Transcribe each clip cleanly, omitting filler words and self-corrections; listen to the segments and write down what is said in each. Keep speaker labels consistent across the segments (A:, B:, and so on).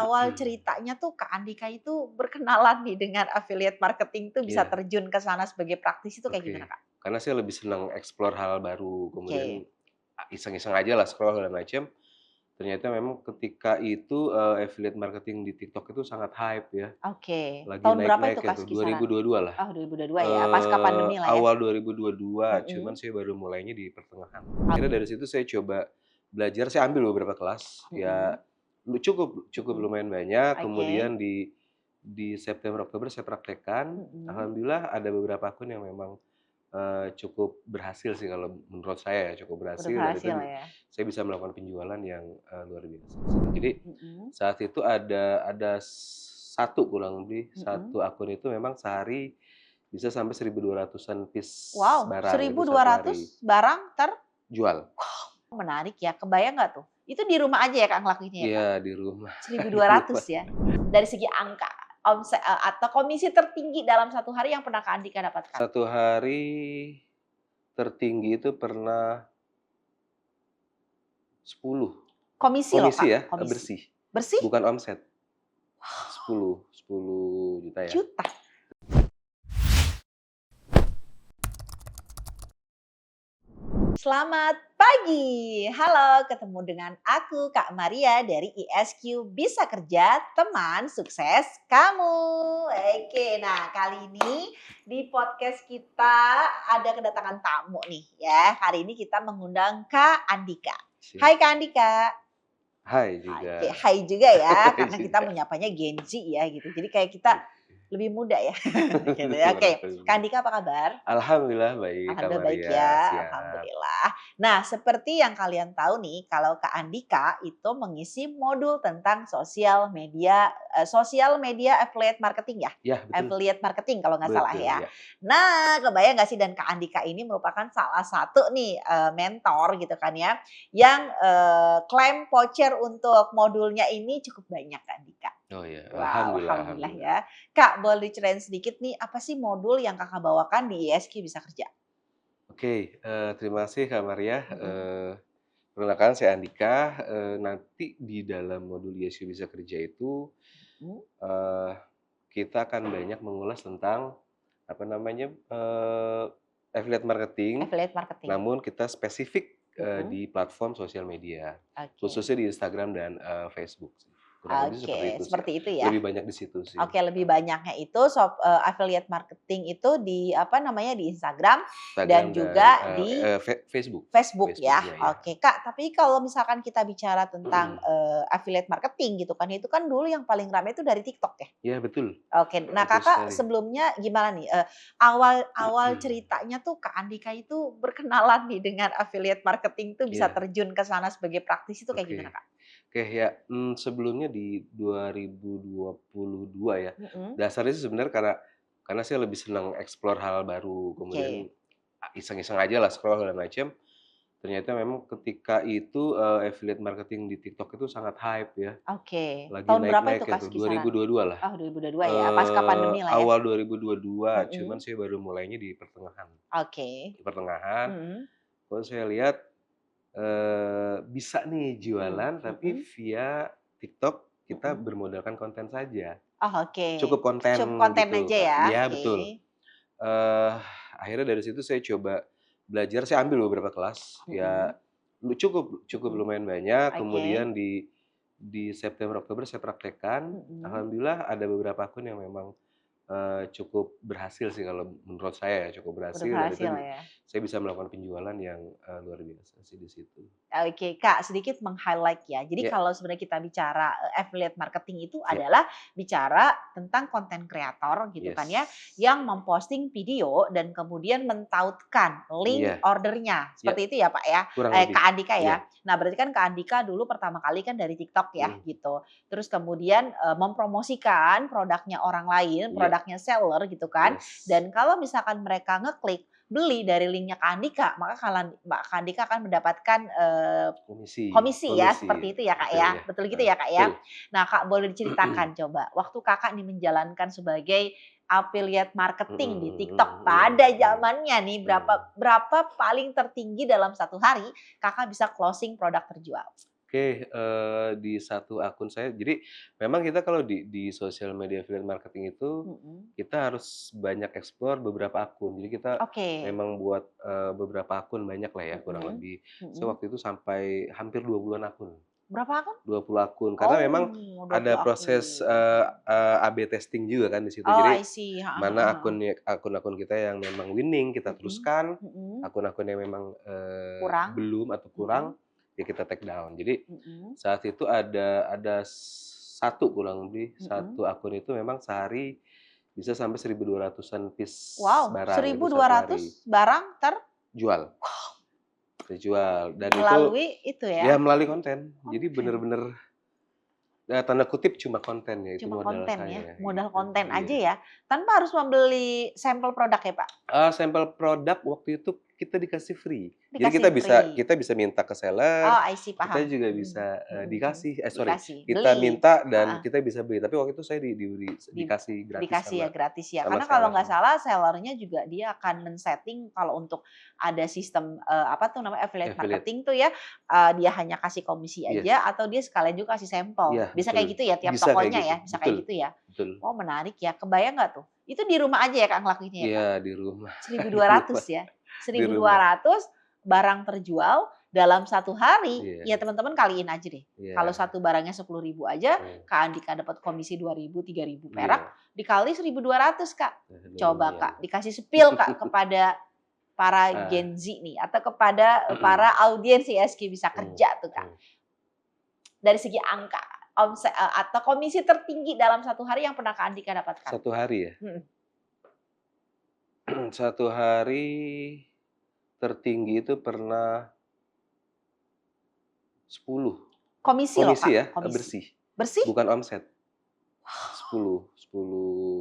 A: awal
B: Mhm,
A: ceritanya tuh Kak Andika itu berkenalan nih dengan affiliate marketing tuh bisa
B: iya,
A: terjun ke sana sebagai praktisi itu kayak
B: oke.
A: gimana Kak?
B: Karena saya lebih senang explore hal baru, kemudian
A: Oke,
B: iseng-iseng aja lah scroll segala macam. Ternyata memang ketika itu, affiliate marketing di TikTok itu sangat hype ya,
A: oke.
B: lagi
A: Tahun berapa itu
B: naik-naiknya
A: Kak
B: tuh,
A: kisaran?
B: 2022 lah.
A: Oh 2022 ya, pasca pandemi lah ya?
B: Awal 2022, cuman
A: Mhm,
B: saya baru mulainya di pertengahan. Akhirnya
A: oke,
B: dari situ saya coba belajar, saya ambil beberapa kelas, ya
A: mhm,
B: cukup cukup
A: mhm,
B: lumayan banyak,
A: oke,
B: kemudian di September, Oktober saya praktekkan,
A: mhm,
B: alhamdulillah ada beberapa akun yang memang, cukup berhasil sih kalau menurut saya ya, cukup
A: udah
B: berhasil dan itu
A: berhasil ya?
B: saya bisa melakukan penjualan yang, luar biasa. Jadi
A: Mhm,
B: saat itu ada satu kurang lebih,
A: mhm.
B: satu akun itu memang sehari bisa sampai 1.200-an piece
A: Wow,
B: barang itu
A: seribu dua
B: satu hari,
A: ratus barang
B: jual.
A: menarik ya, kebayang nggak tuh? Itu di rumah aja ya Kak ngelakuinnya ya
B: Iya,
A: Kak?
B: di rumah, di
A: 1.200
B: rumah.
A: ya? Dari segi angka, atau komisi tertinggi dalam satu hari yang pernah Kak Andika dapatkan?
B: Satu hari tertinggi itu pernah 10
A: Komisi loh
B: komisi
A: Kak,
B: ya,
A: komisi.
B: bersih,
A: Bersih?
B: bukan omset, 10 juta ya.
A: Juta. Selamat pagi, halo ketemu dengan aku Kak Maria dari ISQ Bisa Kerja, teman sukses kamu. Oke, nah kali ini di podcast kita ada kedatangan tamu nih ya. Hari ini kita mengundang Kak Andika.
B: Siap.
A: Hai Kak Andika.
B: Hai
A: Oke,
B: juga.
A: hai juga ya,
B: Hai
A: karena kita
B: juga.
A: menyapanya Gen Z ya gitu. Jadi kayak kita lebih muda ya, gitu ya.
B: Kurang
A: Oke, Kak
B: lebih.
A: Andika apa kabar?
B: Alhamdulillah baik, Kak
A: Alhamdulillah baik
B: Maria,
A: ya,
B: siap.
A: alhamdulillah. Nah, seperti yang kalian tahu nih, kalau Kak Andika itu mengisi modul tentang sosial media affiliate marketing ya?
B: Ya betul
A: Affiliate marketing kalau nggak salah
B: betul,
A: ya.
B: ya.
A: Nah, kebayang nggak sih dan Kak Andika ini merupakan salah satu nih mentor gitu kan ya, yang klaim voucher untuk modulnya ini cukup banyak Kak Andika.
B: Oh ya,
A: Wow,
B: alhamdulillah
A: alhamdulillah
B: alhamdulillah.
A: ya. Kak, boleh diceritain sedikit nih, apa sih modul yang Kakak bawakan di ISQ Bisa Kerja?
B: Oke, terima kasih Kak Maria,
A: Mhm,
B: perkenalkan saya Andika, nanti di dalam modul Yesyu Bisa Kerja itu,
A: mhm.
B: eee, kita akan banyak mengulas tentang, apa namanya, affiliate marketing,
A: Affiliate marketing.
B: namun kita spesifik,
A: Mhm,
B: di platform sosial media,
A: oke.
B: khususnya di Instagram dan, Facebook sih. Kurang lebih seperti
A: Oke,
B: itu sih,
A: seperti itu ya?
B: lebih banyak di situ sih.
A: Oke, lebih banyaknya itu affiliate marketing itu di, apa namanya, di Instagram
B: Instagram
A: dan
B: dan,
A: juga di
B: Facebook.
A: Facebook
B: Facebook,
A: ya?
B: iya iya.
A: Oke, Kak, tapi kalau misalkan kita bicara tentang,
B: Mhm.
A: affiliate marketing gitu kan, itu kan dulu yang paling ramai itu dari TikTok ya?
B: Iya betul,
A: Oke. Nah,
B: betul
A: Kakak
B: sekali.
A: sebelumnya gimana nih, awal awal ceritanya tuh Kak Andika itu berkenalan nih dengan affiliate marketing tuh bisa
B: Iya,
A: terjun ke sana sebagai praktisi itu kayak
B: oke.
A: gimana, Kak?
B: Oke ya, sebelumnya di 2022 ya,
A: Mhm,
B: dasarnya sih sebenarnya karena saya lebih senang explore hal baru, kemudian
A: oke.
B: iseng-iseng aja lah scroll segala macam, ternyata memang ketika itu, affiliate marketing di TikTok itu sangat hype ya,
A: Oke.
B: lagi
A: Tahun berapa itu,
B: naik-naiknya
A: Kak,
B: tuh,
A: kisaran?
B: 2022 lah.
A: Oh, 2022 ya, pasca pandemi lah ya?
B: Awal 2022, cuman
A: Mhm,
B: saya baru mulainya di pertengahan.
A: oke.
B: Di pertengahan,
A: Mhm,
B: terus saya lihat, bisa nih
A: mhm,
B: jualan tapi
A: mhm,
B: via TikTok kita
A: mhm.
B: bermodalkan konten saja.
A: Oh, oke.
B: Cukup konten
A: Cukup konten
B: gitu,
A: aja
B: Kak.
A: ya?
B: Iya
A: Oke.
B: betul. Eee, Akhirnya dari situ saya coba belajar, saya ambil beberapa kelas, ya
A: Mhm,
B: cukup cukup
A: mhm.
B: lumayan banyak,
A: Oke.
B: kemudian di September, Oktober saya praktekkan,
A: Mhm.
B: alhamdulillah ada beberapa akun yang memang cukup berhasil sih kalau menurut saya ya, cukup
A: Udah
B: berhasil dan itu
A: berhasil ya?
B: saya bisa melakukan penjualan yang, luar biasa sih di situ.
A: Oke, Kak, sedikit meng-highlight ya. Jadi
B: Ya
A: kalau sebenarnya kita bicara, affiliate marketing itu
B: ya,
A: adalah bicara tentang konten kreator gitu kan ya,
B: yes.
A: yang memposting video dan kemudian mentautkan link
B: Iya,
A: ordernya.
B: ya
A: Seperti itu ya, Pak, ya?
B: kurang lebih.
A: Kak Andika
B: Iya,
A: ya? Nah, berarti kan Kak Andika dulu pertama kali kan dari TikTok ya,
B: mhm,
A: gitu. Terus kemudian, mempromosikan produknya orang lain,
B: iya,
A: produknya seller gitu kan,
B: yes.
A: dan kalau misalkan mereka ngeklik beli dari linknya Kak Andika, maka Mbak Kak Andika akan mendapatkan,
B: Komisi
A: komisi ya,
B: komisi,
A: seperti itu ya, Kak,
B: betul
A: ya?
B: ya,
A: Betul gitu
B: heeh,
A: ya, Kak, ya?
B: betul.
A: Nah, Kak, boleh diceritakan coba waktu Kakak nih menjalankan sebagai affiliate
B: Mhm
A: marketing di
B: mhm
A: TikTok
B: mhm, iya,
A: pada
B: mhm,
A: zamannya nih,
B: mhm.
A: berapa berapa paling tertinggi dalam satu hari Kakak bisa closing produk terjual?
B: Oke, di satu akun saya jadi memang kita kalau di sosial media affiliate marketing itu,
A: Mhm.
B: kita harus banyak explore beberapa akun. Jadi kita
A: Oke.
B: memang buat, beberapa akun banyak lah ya kurang
A: Mhm.
B: lebih. Saya
A: Mhm.
B: waktu itu sampai hampir 20-an akun,
A: Berapa akun?
B: 20 akun. Karena memang
A: Oh,
B: ada
A: 20
B: proses,
A: akun.
B: AB testing juga kan di situ.
A: Oh,
B: Jadi
A: I see. Heeh
B: mana
A: heeh heeh.
B: akun-akun kita yang memang winning kita
A: Mhm.
B: teruskan,
A: Mhm.
B: akun-akun yang memang,
A: Kurang?
B: belum atau kurang,
A: Mhm.
B: ya kita take down. Jadi
A: Mhm.
B: saat itu ada satu kurang lebih,
A: Mhm.
B: satu akun itu memang sehari bisa sampai 1.200-an piece
A: Wow,
B: barang itu
A: seribu dua
B: satu hari,
A: ratus barang
B: jual terjual dan itu
A: melalui itu ya,
B: ya melalui konten. Jadi
A: oke.
B: bener-bener, tanda kutip cuma konten ya, itu
A: Cuma
B: modal
A: konten ya,
B: saya
A: modal
B: gitu,
A: konten aja
B: iya.
A: ya, tanpa harus membeli sampel produk ya, Pak?
B: Sampel produk waktu itu kita dikasih free. Jadi
A: Dikasih free.
B: kita bisa minta ke seller,
A: Oh, I see,
B: kita
A: paham.
B: juga
A: Mhm.
B: bisa,
A: Mhm mhm.
B: dikasih sorry,
A: Dikasih,
B: kita
A: beli.
B: minta dan
A: Heeh,
B: kita bisa beli. Tapi waktu itu saya
A: di
B: dikasih gratis
A: dikasih
B: sama
A: ya gratis ya,
B: sama
A: karena kalau nggak
B: seller-nya,
A: salah seller-nya juga dia akan men-setting kalau untuk ada sistem, apa tuh namanya, affiliate
B: affiliate.
A: marketing tuh ya, dia hanya kasih komisi aja
B: Yes,
A: atau dia sekalian juga kasih sampel.
B: iya
A: Bisa
B: betul.
A: kayak gitu ya tiap
B: Bisa kayak
A: tokonya
B: gitu,
A: ya? Bisa
B: betul
A: kayak gitu ya?
B: betul.
A: Oh, menarik ya, kebayang nggak tuh? Itu di rumah aja ya Kak ngelakuinnya ya
B: Iya
A: Kak?
B: di rumah
A: 1.200
B: rumah
A: ya?
B: di
A: seribu dua
B: rumah.
A: ratus barang terjual dalam satu hari, ya
B: Iya
A: teman-teman kaliin aja deh. Kalau
B: iya,
A: satu barangnya 10.000 aja,
B: mmm,
A: Kak Andika dapat komisi 2.000, 3.000 perak,
B: iya,
A: dikali 1.200 Kak.
B: udah
A: Coba
B: lumayan.
A: Kak, dikasih spill Kak kepada para
B: Ah,
A: Gen Z nih, atau kepada para
B: mhm,
A: audiens ISQ Bisa
B: mmm,
A: Kerja tuh Kak.
B: mmm.
A: Dari segi angka, atau komisi tertinggi dalam satu hari yang pernah Kak Andika dapatkan.
B: 1 hari ya?
A: Mhm.
B: 1 hari tertinggi itu pernah 10
A: Komisi loh
B: komisi
A: Kak,
B: ya,
A: komisi.
B: bersih,
A: Bersih?
B: bukan omset, 10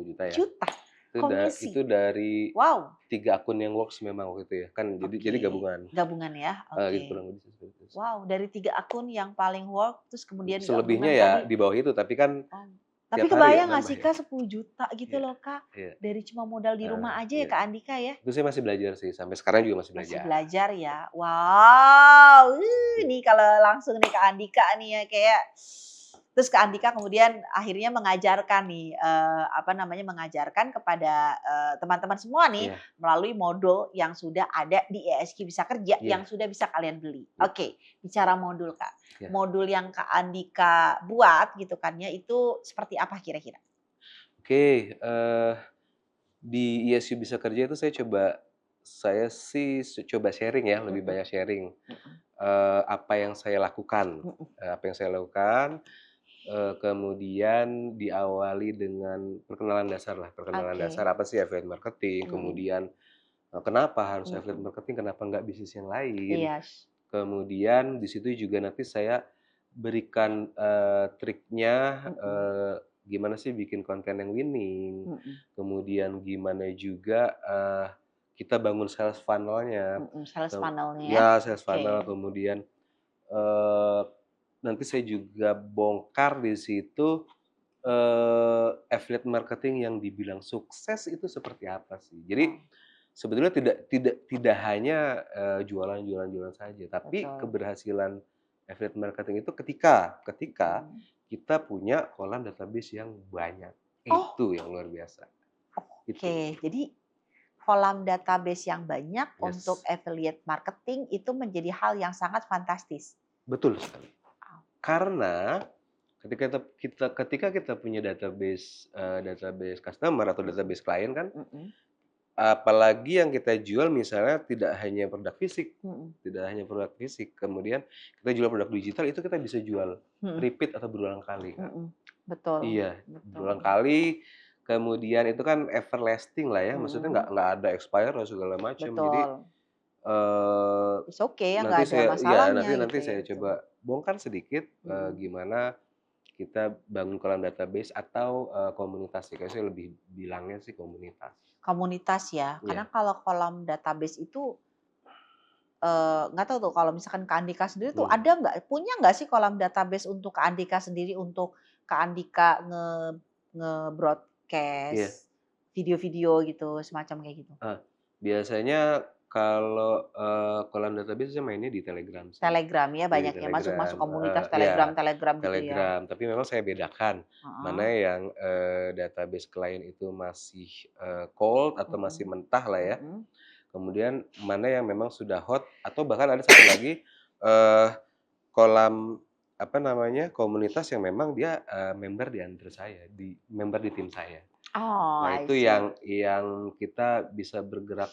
B: juta ya.
A: Juta, komisi.
B: Itu dari
A: Wow,
B: 3 akun yang works memang waktu itu ya, kan jadi
A: oke.
B: gabungan,
A: Gabungan ya,
B: gitu
A: oke.
B: kurang lebih seperti itu sih.
A: Wow, dari 3 akun yang paling work, terus kemudian
B: Selebihnya
A: gabungan
B: ya
A: tadi.
B: di bawah itu, tapi kan
A: Oh, tapi
B: tiap hari ya
A: kebayang nggak
B: nambah
A: sih
B: ya.
A: Kak 10 juta gitu
B: Iya
A: loh Kak,
B: iya,
A: dari cuma modal di rumah aja ya
B: iya.
A: Kak Andika ya?
B: Itu saya masih belajar sih, sampai sekarang juga masih
A: Masih
B: belajar.
A: belajar ya? Wow,
B: Iya
A: ini kalau langsung nih Kak Andika nih ya kayak terus Kak Andika kemudian akhirnya mengajarkan nih, apa namanya, mengajarkan kepada, teman-teman semua nih
B: iya
A: melalui modul yang sudah ada di ISQ Bisa Kerja yang
B: iya
A: sudah bisa kalian beli.
B: iya
A: Oke, bicara modul Kak,
B: iya.
A: modul yang Kak Andika buat gitu kan ya, itu seperti apa kira-kira?
B: Oke, di ISU Bisa Kerja itu saya sih coba sharing ya, lebih
A: Mhm
B: banyak sharing,
A: mhm
B: apa yang saya lakukan,
A: mhm.
B: kemudian diawali dengan perkenalan dasar lah, perkenalan
A: Oke,
B: dasar apa sih affiliate marketing,
A: mhm
B: kemudian, kenapa harus affiliate
A: mhm.
B: marketing, kenapa nggak bisnis yang lain,
A: Iya,
B: kemudian di situ juga nanti saya berikan, triknya,
A: mhm
B: gimana sih bikin konten yang winning,
A: mhm
B: kemudian gimana juga, kita bangun sales funnel-nya,
A: mhm, sales
B: ke
A: funnel-nya ya,
B: ya sales
A: oke.
B: funnel, kemudian, eee, nanti saya juga bongkar di situ, affiliate marketing yang dibilang sukses itu seperti apa sih. Jadi
A: Oh,
B: sebetulnya tidak hanya, jualan saja, tapi
A: betul.
B: keberhasilan affiliate marketing itu ketika
A: Mhm.
B: kita punya kolam database yang banyak,
A: Oh,
B: itu yang luar biasa,
A: oke.
B: itu.
A: Jadi kolam database yang banyak untuk
B: Yes,
A: affiliate marketing itu menjadi hal yang sangat fantastis.
B: betul sekali.
A: Oke.
B: Karena ketika kita punya database, database customer atau
A: Mhm
B: database klien kan,
A: mhm
B: apalagi yang kita jual misalnya tidak hanya produk fisik,
A: mhm
B: kemudian kita jual produk digital itu kita bisa jual
A: mhm
B: repeat atau berulang kali, Kak.
A: mhm. Betul
B: Iya,
A: betul.
B: berulang kali, kemudian itu kan everlasting lah ya, maksudnya
A: Mhm,
B: nggak ada expire atau segala macam. Jadi,
A: betul.
B: eee,
A: It's okay ya, nggak
B: nanti
A: ada
B: saya iya,
A: masalahnya
B: nanti
A: gitu ya,
B: saya
A: betul.
B: coba bongkar sedikit,
A: Mhm.
B: gimana kita bangun kolam database atau, komunitas sih, kayaknya saya lebih bilangnya sih komunitas.
A: Komunitas ya, karena
B: Iya,
A: kalau kolam database itu nggak tahu tuh kalau misalkan Kak Andika sendiri tuh
B: mhm,
A: ada nggak, punya nggak sih kolam database untuk Kak Andika sendiri untuk Kak Andika
B: iya.
A: nge-broadcast video-video gitu, semacam kayak gitu?
B: Biasanya Kalau database saya mainnya di Telegram sih,
A: Telegram ya
B: di
A: banyak yang masuk
B: Telegram,
A: masuk komunitas
B: iya,
A: Telegram gitu ya?
B: Telegram. Tapi memang saya bedakan, mana
A: Heeh,
B: yang, database klien itu masih, cold atau masih
A: mhm,
B: mentah lah ya,
A: mhm.
B: kemudian mana yang memang sudah hot atau bahkan ada satu lagi, eee, kolam, apa namanya, komunitas yang memang dia, member di under saya, member di tim saya.
A: Oh,
B: Nah
A: I
B: itu
A: see.
B: yang kita bisa bergerak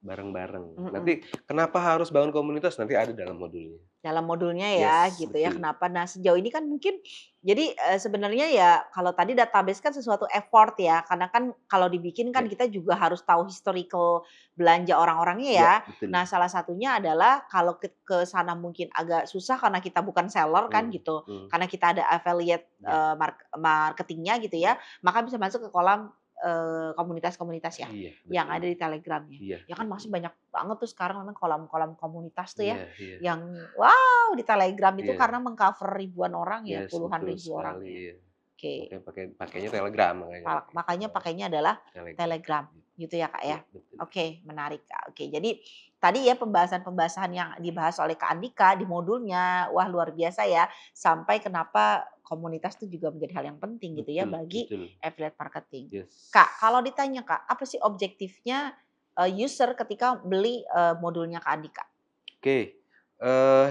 B: bareng-bareng.
A: Mhm.
B: Nanti kenapa harus bangun komunitas? Nanti ada dalam modulnya.
A: Dalam modulnya ya
B: Yes,
A: gitu ya,
B: betul.
A: kenapa. Nah sejauh ini kan mungkin jadi, sebenarnya ya kalau tadi database kan sesuatu effort ya, karena kan kalau dibikin kan
B: Ya,
A: kita juga harus tahu historical belanja orang-orangnya
B: ya,
A: ya.
B: betul.
A: Nah salah satunya adalah kalau ke sana mungkin agak susah karena kita bukan seller kan
B: Mmm,
A: gitu,
B: mmm,
A: karena kita ada affiliate,
B: ya,
A: marketing gitu
B: ya,
A: ya, maka bisa masuk ke kolam, komunitas-komunitas ya,
B: iya,
A: yang
B: betul.
A: ada di Telegramnya.
B: Iya,
A: Ya kan
B: betul.
A: masih banyak banget tuh sekarang memang kolam-kolam komunitas tuh ya,
B: Iya, iya,
A: yang wow, di Telegram itu
B: iya.
A: karena meng-cover ribuan orang ya,
B: Yes,
A: puluhan
B: betul
A: ribu orang
B: sekali,
A: ya.
B: iya.
A: Oke,
B: Makanya pakainya Telegram makanya pakai,
A: makanya pakainya adalah
B: Telegram.
A: Telegram, gitu ya, Kak,
B: Iya,
A: ya?
B: betul.
A: Oke, menarik, Kak. Oke, jadi tadi ya pembahasan-pembahasan yang dibahas oleh Kak Andika di modulnya, wah luar biasa ya, sampai kenapa komunitas itu juga menjadi hal yang penting gitu ya
B: Betul,
A: bagi
B: betul.
A: affiliate marketing. Kak,
B: Yes.
A: kalau ditanya, Kak, apa sih objektifnya, user ketika beli, modulnya Kak Andika?
B: Oke,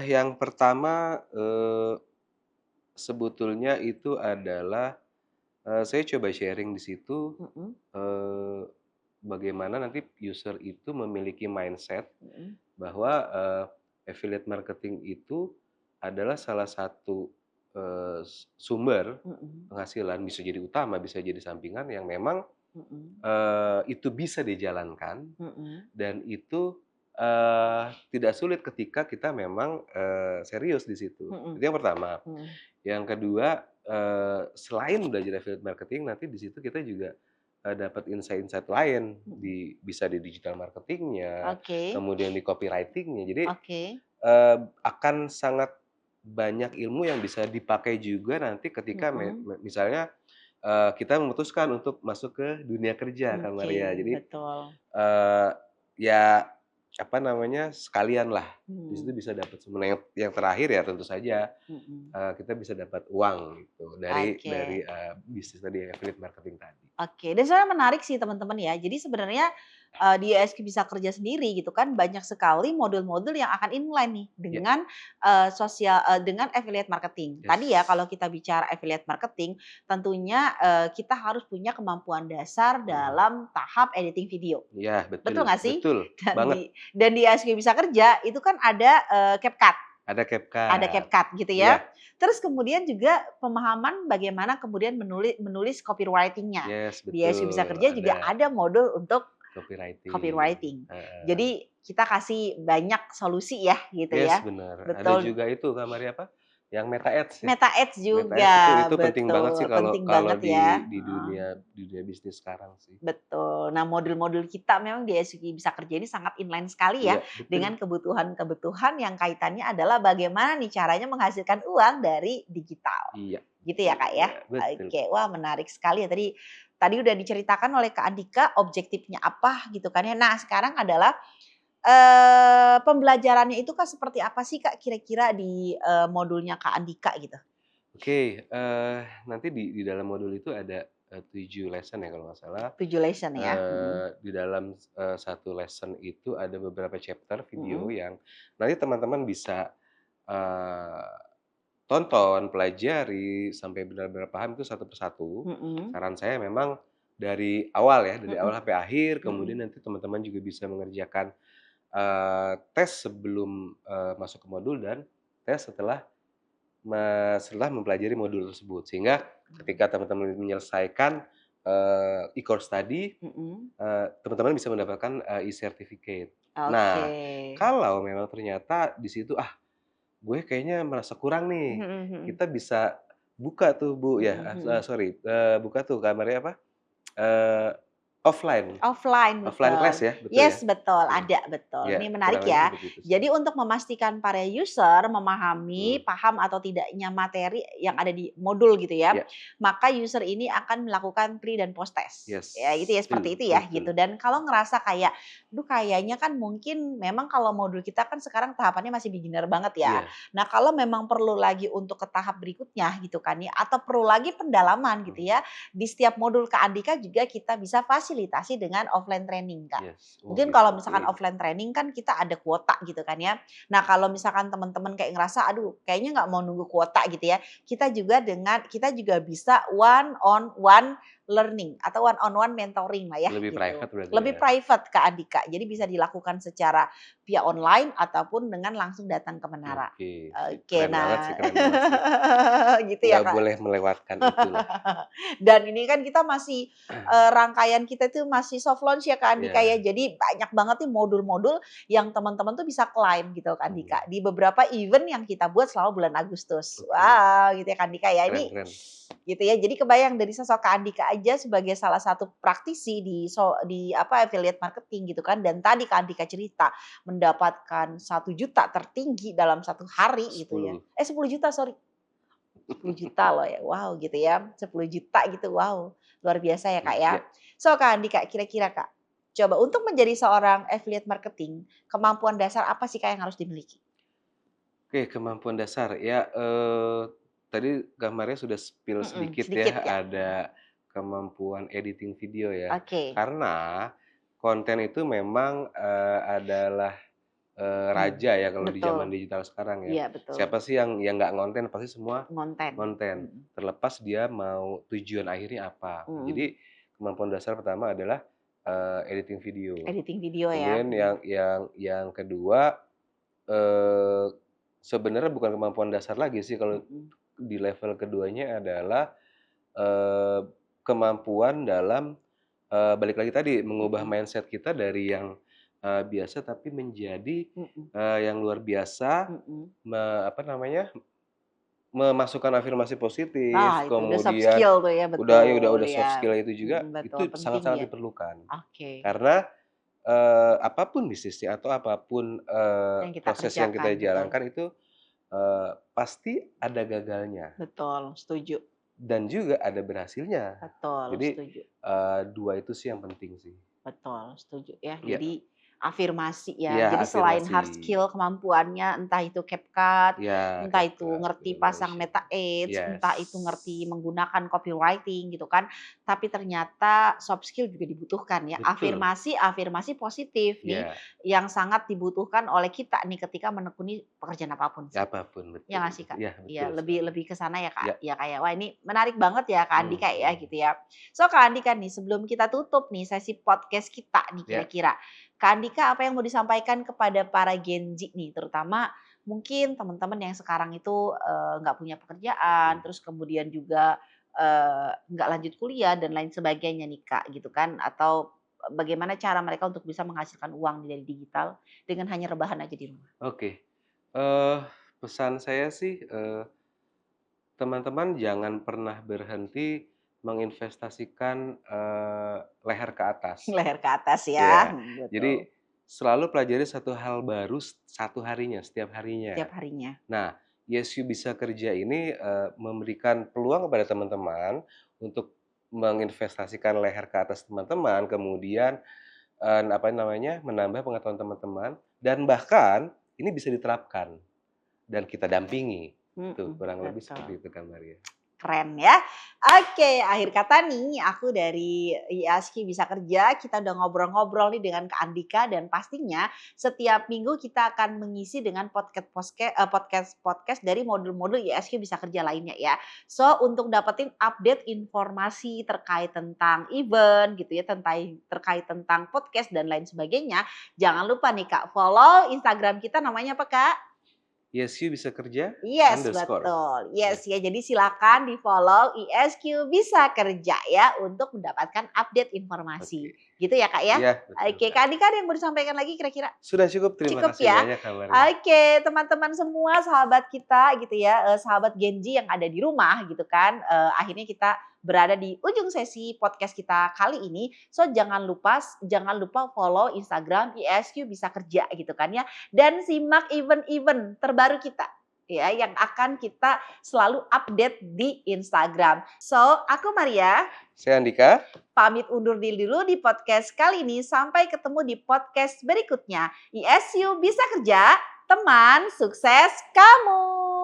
B: yang pertama, sebetulnya itu adalah, saya coba sharing di situ,
A: Mhm,
B: eee, bagaimana nanti user itu memiliki mindset
A: mhm,
B: bahwa, affiliate marketing itu adalah salah satu, sumber
A: mhm,
B: penghasilan, bisa jadi utama, bisa jadi sampingan yang memang,
A: mhm,
B: itu bisa dijalankan
A: mhm,
B: dan itu, tidak sulit ketika kita memang, serius di situ.
A: mhm,
B: Itu yang pertama.
A: mhm.
B: Yang kedua, selain belajar affiliate marketing, nanti di situ kita juga, dapat insight-insight lain,
A: Mhm.
B: bisa di digital marketing-nya,
A: Oke,
B: kemudian di copywriting-nya. Jadi,
A: oke.
B: akan sangat banyak ilmu yang bisa dipakai juga nanti ketika
A: Mhm.
B: misalnya, kita memutuskan untuk masuk ke dunia kerja, Kak
A: Oke,
B: Maria. Jadi,
A: betul.
B: Eee, ya, apa namanya, sekalianlah, di situ
A: Mhm,
B: bisa dapat semua. Nah, yang terakhir ya tentu saja,
A: mhm.
B: kita bisa dapat uang gitu dari,
A: Oke.
B: bisnis tadi, affiliate marketing tadi.
A: Oke, dan sebenarnya menarik sih teman-teman ya. Jadi sebenarnya, di ISQ Bisa Kerja sendiri gitu kan banyak sekali modul-modul yang akan inline nih
B: Ya,
A: dengan, dengan affiliate marketing. Tadi ya
B: yes.
A: kalau kita bicara affiliate marketing tentunya, kita harus punya kemampuan dasar
B: Mhm.
A: dalam tahap editing video.
B: Iya, betul,
A: Betul nggak sih?
B: betul banget.
A: Dan di ISQ Bisa Kerja itu kan ada, CapCut.
B: Ada
A: Ada
B: CapCut.
A: CapCut gitu ya.
B: Iya,
A: Terus kemudian juga pemahaman bagaimana kemudian menulis copywriting-nya.
B: yes,
A: Di ISQ Bisa
B: betul,
A: Kerja juga
B: ada
A: ada modul untuk
B: copywriting,
A: copywriting.
B: heeh.
A: Jadi kita kasih banyak solusi ya gitu
B: Yes,
A: ya.
B: bener. Ada
A: Betul.
B: juga itu Kak Maria, apa, yang Meta Ads ya?
A: Meta Ads
B: Meta Ads
A: juga,
B: itu penting banget sih
A: betul,
B: kalau
A: penting
B: kalau
A: banget ya.
B: di
A: Heeh.
B: dunia bisnis sekarang sih.
A: Betul. Nah, modul-modul kita memang di SUGI Bisa Kerja ini sangat inline sekali ya
B: Iya, betul.
A: dengan kebutuhan-kebutuhan yang kaitannya adalah bagaimana nih caranya menghasilkan uang dari digital.
B: Iya,
A: Gitu
B: betul,
A: ya, Kak, ya?
B: iya, betul.
A: Oke, wah menarik sekali ya tadi tadi udah diceritakan oleh Kak Andika objektifnya apa gitu kan ya. Nah, sekarang adalah, pembelajarannya itu Kak seperti apa sih Kak kira-kira di, modulnya Kak Andika gitu?
B: Oke, nanti di dalam modul itu ada, 7 lesson ya kalau nggak salah.
A: 7 lesson ya? Mhm.
B: Di dalam, 1 lesson itu ada beberapa chapter video
A: Mhm.
B: yang nanti teman-teman bisa, eee, tonton, pelajari, sampai benar-benar paham itu satu persatu.
A: Mhm.
B: Saran saya memang dari awal ya, dari awal
A: Mhm.
B: sampai akhir, kemudian
A: Mhm.
B: nanti teman-teman juga bisa mengerjakan, tes sebelum, masuk ke modul dan tes setelah mempelajari modul tersebut. Sehingga ketika teman-teman menyelesaikan, e-course tadi,
A: Mhm.
B: teman-teman bisa mendapatkan, e-certificate.
A: Oke.
B: Nah, kalau memang ternyata di situ, "Ah, gue kayaknya merasa kurang
A: Mhm
B: nih."
A: mhm.
B: Kita bisa buka tuh, Bu, ya,
A: Mhm mhm.
B: sorry, buka tuh kamarnya apa, eee, offline.
A: Offline,
B: Offline
A: betul.
B: class ya, betul ya?
A: Yes, betul,
B: Mhm.
A: ada, betul.
B: Ya,
A: Ini menarik
B: kurang lebih
A: ya.
B: begitu sih.
A: Jadi untuk memastikan para user memahami,
B: Mhm.
A: paham atau tidaknya materi yang ada di modul gitu ya,
B: Ya,
A: maka user ini akan melakukan pre dan post test.
B: yes,
A: Ya gitu ya, seperti
B: betul
A: itu ya
B: betul.
A: gitu. Dan kalau ngerasa kayak, duh kayaknya kan mungkin memang kalau modul kita kan sekarang tahapannya masih beginner banget ya.
B: Iya.
A: Nah kalau memang perlu lagi untuk ke tahap berikutnya gitu kan ya, atau perlu lagi pendalaman gitu
B: Mhm.
A: ya, di setiap modul Kak Andika juga kita bisa fasilitasi dengan offline training, Kak.
B: Yes. Oh
A: Mungkin
B: gitu,
A: kalau
B: oke.
A: misalkan offline training kan kita ada kuota gitu kan ya. Nah, kalau misalkan teman-teman kayak ngerasa, aduh kayaknya nggak mau nunggu kuota gitu ya. Kita juga bisa one on one learning atau one on one mentoring lah ya
B: Lebih
A: gitu.
B: private berarti
A: Lebih
B: ya?
A: private Kak Andika. Jadi bisa dilakukan secara via online ataupun dengan langsung datang ke menara.
B: Oke, sip.
A: Oke, nah
B: Keren banget sih.
A: gitu ya
B: Nggak
A: Kak.
B: boleh melewatkan itulah.
A: Dan ini kan kita masih, rangkaian kita itu masih soft launch ya Kak Andika ya.
B: Iya.
A: Jadi banyak banget nih modul-modul yang teman-teman tuh bisa klaim gitu Kak
B: Mhm.
A: Andika, di beberapa event yang kita buat selama bulan Agustus.
B: Oke,
A: Wow, gitu ya Kak Andika ya.
B: keren
A: Ini
B: keren.
A: gitu ya, jadi kebayang dari sosok Kak Andika aja sebagai salah satu praktisi di affiliate marketing gitu kan, dan tadi Kak Andika cerita mendapatkan 1 juta tertinggi dalam 1 hari gitu ya.
B: 10.
A: 10 juta sorry. 10 juta loh ya, wow gitu ya, 10 juta gitu, wow luar biasa ya Kak ya.
B: Ya.
A: So Kak Andika, kira-kira Kak, coba untuk menjadi seorang affiliate marketing, kemampuan dasar apa sih Kak yang harus dimiliki?
B: Oke, kemampuan dasar. Ya, tadi gambarnya sudah spill
A: Mhm,
B: sedikit
A: sedikit
B: ya,
A: ya?
B: ada kemampuan editing video ya.
A: Oke,
B: Karena konten itu memang, adalah, raja ya kalau di
A: betul,
B: zaman digital sekarang ya.
A: iya betul,
B: Siapa sih yang nggak ngonten, pasti semua
A: konten,
B: ngonten,
A: mhm,
B: terlepas dia mau tujuan akhirnya apa.
A: mhm,
B: Jadi kemampuan dasar pertama adalah, editing video.
A: editing video ya,
B: Kemudian
A: mhm,
B: yang kedua, eee, sebenarnya bukan kemampuan dasar lagi sih kalau
A: mhm,
B: di level keduanya adalah, eee, kemampuan dalam, balik lagi tadi mengubah
A: mhm,
B: mindset kita dari yang, biasa tapi menjadi,
A: mhm,
B: yang luar biasa,
A: mhm.
B: apa namanya, memasukkan afirmasi
A: Nah
B: positif,
A: itu udah soft
B: kemudian
A: skill tuh ya, betul,
B: udah soft
A: ya,
B: skill itu juga,
A: betul
B: itu
A: penting
B: sangat-sangat
A: ya,
B: diperlukan.
A: oke,
B: Karena, apa bisnisnya atau apapun
A: yang kita
B: proses yang
A: kerjakan,
B: kita
A: betul.
B: jalankan itu, pasti ada gagalnya
A: Betul, setuju.
B: dan juga ada berhasilnya.
A: Betul,
B: Jadi,
A: setuju.
B: 2 itu sih yang penting sih.
A: Betul, setuju ya.
B: Iya
A: Jadi afirmasi ya.
B: iya,
A: Jadi selain
B: afirmasi.
A: hard skill kemampuannya, entah itu CapCut,
B: Iya,
A: entah itu
B: CapCut,
A: ngerti pasang
B: Illumination.
A: meta ads,
B: Yes.
A: entah itu ngerti menggunakan copywriting gitu kan. Tapi ternyata soft skill juga dibutuhkan ya.
B: Betul.
A: Afirmasi positif nih
B: Iya,
A: yang sangat dibutuhkan oleh kita nih ketika menekuni pekerjaan apapun sih.
B: apapun,
A: Ya
B: betul.
A: nggak sih Kak?
B: Iya,
A: Iya,
B: betul
A: lebih
B: sekali.
A: lebih ke sana ya
B: Iya,
A: Kak, ya Kak ya. Wah ini menarik banget ya Kak Andika ya
B: mhm.
A: gitu ya. So Kak Andika nih sebelum kita tutup nih sesi podcast kita nih
B: Iya,
A: kira-kira. Kak Andika apa yang mau disampaikan kepada para Gen Z nih terutama mungkin teman-teman yang sekarang itu, nggak punya pekerjaan,
B: oke.
A: terus kemudian juga, nggak lanjut kuliah dan lain sebagainya nih Kak gitu kan, atau bagaimana cara mereka untuk bisa menghasilkan uang dari digital dengan hanya rebahan aja di rumah?
B: Oke, eee, pesan saya sih, teman-teman jangan pernah berhenti menginvestasikan, leher ke atas.
A: Leher ke atas ya,
B: Iya,
A: betul.
B: jadi selalu pelajari satu hal baru satu harinya, setiap harinya.
A: Setiap harinya.
B: Nah, Yes You Bisa Kerja ini, memberikan peluang kepada teman-teman untuk menginvestasikan leher ke atas teman-teman, kemudian, apa namanya, menambah pengetahuan teman-teman, dan bahkan ini bisa diterapkan dan kita dampingi. Itu
A: Mhm,
B: kurang lebih
A: betul.
B: seperti itu, Kak Maria.
A: Keren ya. Oke, akhir kata nih aku dari IASKI Bisa Kerja, kita udah ngobrol-ngobrol nih dengan Kak Andika dan pastinya setiap minggu kita akan mengisi dengan podcast-podcast dari modul-modul IASKI Bisa Kerja lainnya ya. So, untuk dapetin update informasi terkait tentang event gitu ya, terkait tentang podcast dan lain sebagainya, jangan lupa nih Kak, follow Instagram kita namanya apa Kak?
B: Yes You Bisa Kerja
A: Yes,
B: underscore.
A: betul.
B: Ya,
A: Yes, ya jadi silakan di-follow ISQ Bisa Kerja ya untuk mendapatkan update
B: oke.
A: informasi. Gitu ya, Kak, ya?
B: Iya, betul,
A: Oke,
B: Kak.
A: Kak Andika ada yang mau disampaikan lagi kira-kira?
B: Sudah cukup, terima
A: Cukup
B: kasih
A: ya?
B: banyak, Kak Maria.
A: Oke, teman-teman semua sahabat kita gitu ya, sahabat Genji yang ada di rumah gitu kan, akhirnya kita berada di ujung sesi podcast kita kali ini. So jangan lupa follow Instagram ISQ Bisa Kerja gitu kan ya. Dan simak event-event terbaru kita ya yang akan kita selalu update di Instagram. So, aku Maria.
B: Saya Andika.
A: Pamit undur diri dulu di podcast kali ini. Sampai ketemu di podcast berikutnya. ISU Bisa Kerja, teman sukses kamu.